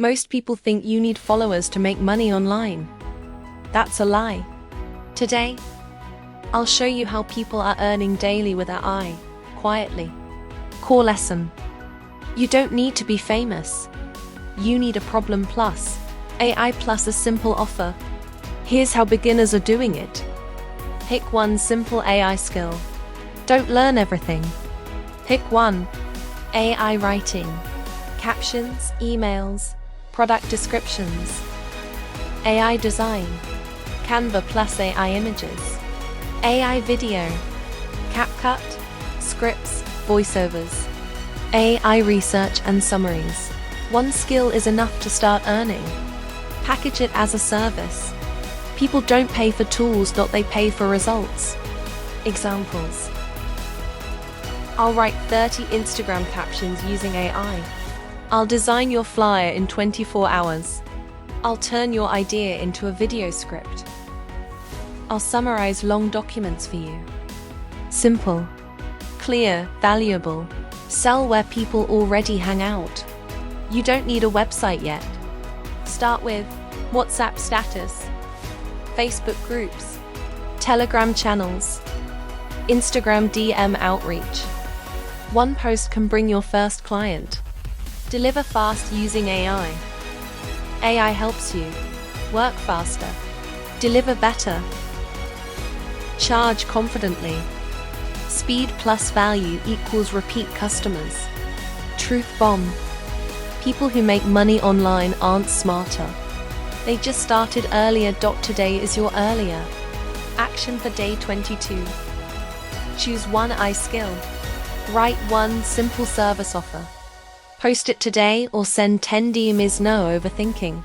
Most people think you need followers to make money online. That's a lie. Today, I'll show you how people are earning daily with AI, quietly. Core lesson. You don't need to be famous. You need a problem plus. AI plus a simple offer. Here's how beginners are doing it. Pick one simple AI skill. Don't learn everything. Pick one. AI writing. Captions, emails, product descriptions. AI design. Canva plus AI images. AI video. CapCut, scripts, voiceovers. AI research and summaries. One skill is enough to start earning. Package it as a service. People don't pay for tools, they pay for results. Examples. I'll write 30 Instagram captions using AI. I'll design your flyer in 24 hours. I'll turn your idea into a video script. I'll summarize long documents for you. Simple, clear, valuable. Sell where people already hang out. You don't need a website yet. Start with WhatsApp status, Facebook groups, Telegram channels, Instagram DM outreach. One post can bring your first client. Deliver fast using AI. AI helps you work faster, deliver better, charge confidently. Speed plus value equals repeat customers. Truth bomb. People who make money online aren't smarter. They just started earlier. Today is your earlier. Action for day 22. Choose one AI skill. Write one simple service offer. Post it today or send 10 DMs. No overthinking.